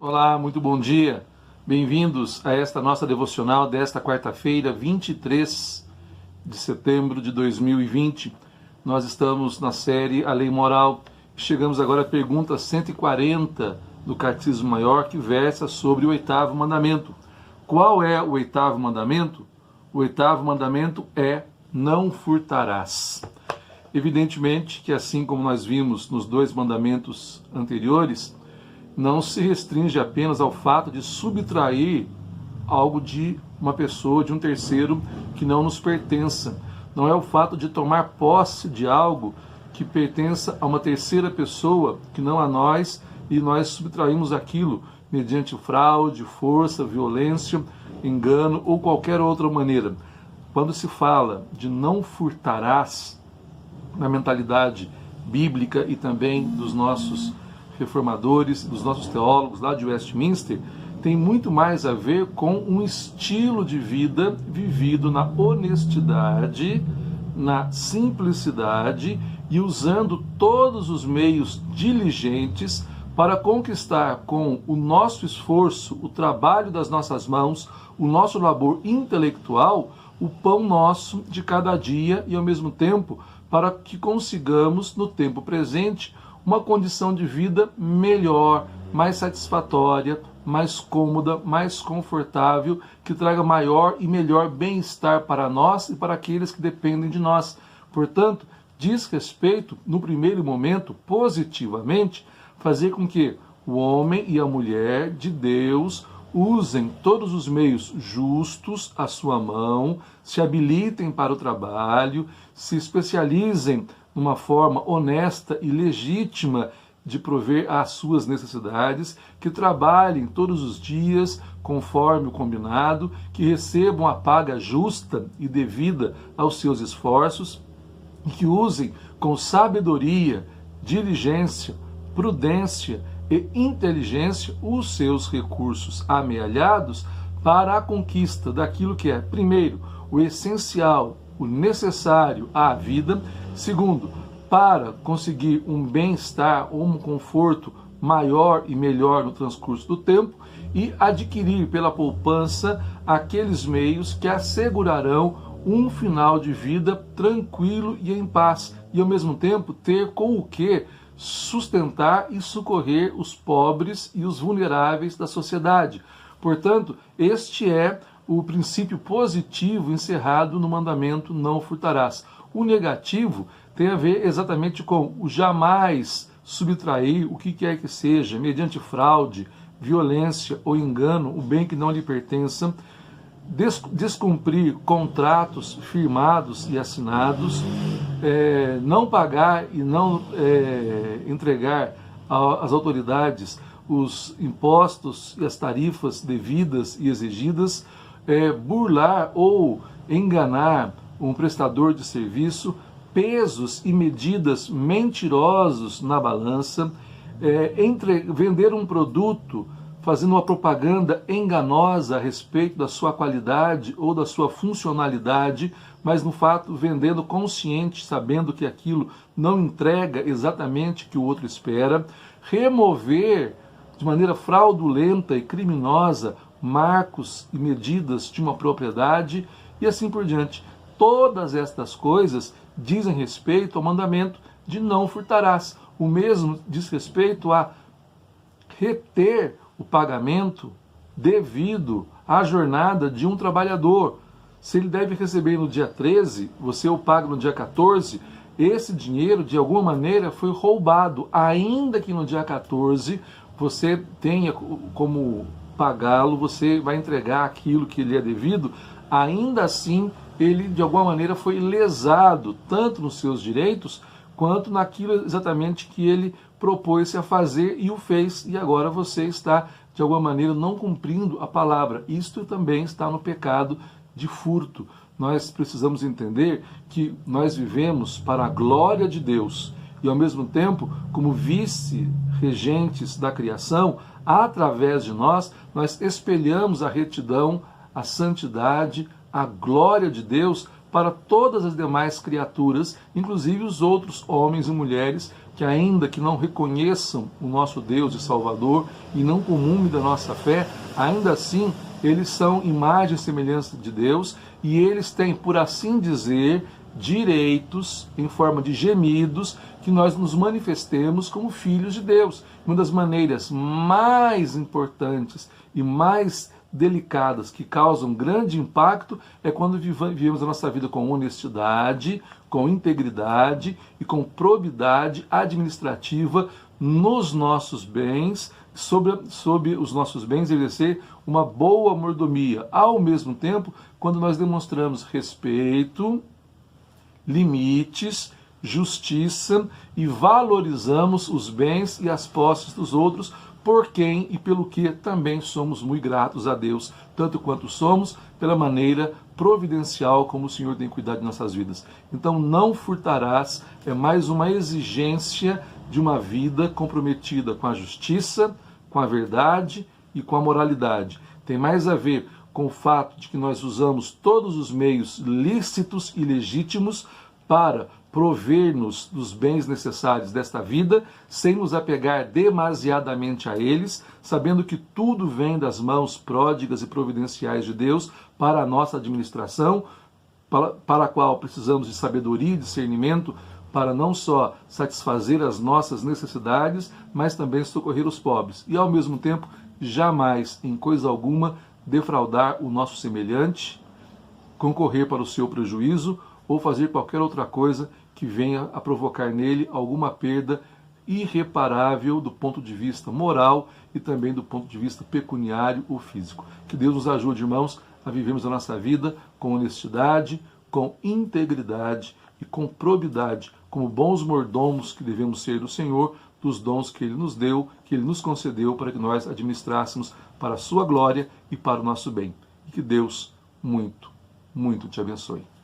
Olá, muito bom dia. Bem-vindos a esta nossa devocional desta quarta-feira, 23 de setembro de 2020. Nós estamos na série A Lei Moral. Chegamos agora à pergunta 140 do Catecismo Maior, que versa sobre o oitavo mandamento. Qual é o oitavo mandamento? O oitavo mandamento é: não furtarás. Evidentemente que, assim como nós vimos nos dois mandamentos anteriores, não se restringe apenas ao fato de subtrair algo de uma pessoa, de um terceiro, que não nos pertença. Não é o fato de tomar posse de algo que pertença a uma terceira pessoa, que não a nós, e nós subtraímos aquilo mediante fraude, força, violência, engano ou qualquer outra maneira. Quando se fala de não furtarás, na mentalidade bíblica e também dos nossos reformadores, dos nossos teólogos lá de Westminster, tem muito mais a ver com um estilo de vida vivido na honestidade, na simplicidade e usando todos os meios diligentes para conquistar com o nosso esforço, o trabalho das nossas mãos, o nosso labor intelectual, o pão nosso de cada dia e, ao mesmo tempo, para que consigamos, no tempo presente, uma condição de vida melhor, mais satisfatória, mais cômoda, mais confortável, que traga maior e melhor bem-estar para nós e para aqueles que dependem de nós. Portanto, diz respeito, no primeiro momento, positivamente, fazer com que o homem e a mulher de Deus usem todos os meios justos à sua mão, se habilitem para o trabalho, se especializem numa forma honesta e legítima de prover às suas necessidades, que trabalhem todos os dias conforme o combinado, que recebam a paga justa e devida aos seus esforços, e que usem com sabedoria, diligência, prudência e inteligência os seus recursos amealhados para a conquista daquilo que é, primeiro, o essencial, o necessário à vida; segundo, para conseguir um bem-estar ou um conforto maior e melhor no transcurso do tempo; e adquirir pela poupança aqueles meios que assegurarão um final de vida tranquilo e em paz, e ao mesmo tempo ter com o que sustentar e socorrer os pobres e os vulneráveis da sociedade. Portanto, este é o princípio positivo encerrado no mandamento não furtarás. O negativo tem a ver exatamente com o jamais subtrair o que quer que seja, mediante fraude, violência ou engano, o bem que não lhe pertença, descumprir contratos firmados e assinados, não pagar e não entregar às autoridades os impostos e as tarifas devidas e exigidas, burlar ou enganar um prestador de serviço, pesos e medidas mentirosos na balança, vender um produto fazendo uma propaganda enganosa a respeito da sua qualidade ou da sua funcionalidade, mas no fato vendendo consciente, sabendo que aquilo não entrega exatamente o que o outro espera, remover de maneira fraudulenta e criminosa marcos e medidas de uma propriedade e assim por diante. Todas estas coisas dizem respeito ao mandamento de não furtarás. O mesmo diz respeito a reter o pagamento devido à jornada de um trabalhador. Se ele deve receber no dia 13, você o paga no dia 14, esse dinheiro de alguma maneira foi roubado, ainda que no dia 14 você tenha como pagá-lo, você vai entregar aquilo que lhe é devido, ainda assim ele de alguma maneira foi lesado, tanto nos seus direitos, quanto naquilo exatamente que ele propôs-se a fazer e o fez, e agora você está, de alguma maneira, não cumprindo a palavra. Isto também está no pecado de furto. Nós precisamos entender que nós vivemos para a glória de Deus e, ao mesmo tempo, como vice-regentes da criação, através de nós espelhamos a retidão, a santidade, a glória de Deus para todas as demais criaturas, inclusive os outros homens e mulheres que, ainda que não reconheçam o nosso Deus e Salvador e não comungem da nossa fé, ainda assim eles são imagem e semelhança de Deus, e eles têm, por assim dizer, direitos em forma de gemidos, que nós nos manifestemos como filhos de Deus. Uma das maneiras mais importantes e mais delicadas, que causam grande impacto, é quando vivemos a nossa vida com honestidade, com integridade e com probidade administrativa nos nossos bens, sobre os nossos bens exercer uma boa mordomia. Ao mesmo tempo, quando nós demonstramos respeito, limites, justiça e valorizamos os bens e as posses dos outros, por quem e pelo que também somos muito gratos a Deus, tanto quanto somos pela maneira providencial como o Senhor tem cuidado de nossas vidas. Então, não furtarás é mais uma exigência de uma vida comprometida com a justiça, com a verdade e com a moralidade. Tem mais a ver com o fato de que nós usamos todos os meios lícitos e legítimos para prover-nos dos bens necessários desta vida, sem nos apegar demasiadamente a eles, sabendo que tudo vem das mãos pródigas e providenciais de Deus para a nossa administração, para a qual precisamos de sabedoria e discernimento, para não só satisfazer as nossas necessidades, mas também socorrer os pobres. E, ao mesmo tempo, jamais, em coisa alguma, defraudar o nosso semelhante, concorrer para o seu prejuízo ou fazer qualquer outra coisa que venha a provocar nele alguma perda irreparável do ponto de vista moral e também do ponto de vista pecuniário ou físico. Que Deus nos ajude, irmãos, a vivermos a nossa vida com honestidade, com integridade e com probidade, como bons mordomos que devemos ser do Senhor, dos dons que Ele nos deu, que Ele nos concedeu para que nós administrássemos para a sua glória e para o nosso bem. E que Deus muito, muito te abençoe.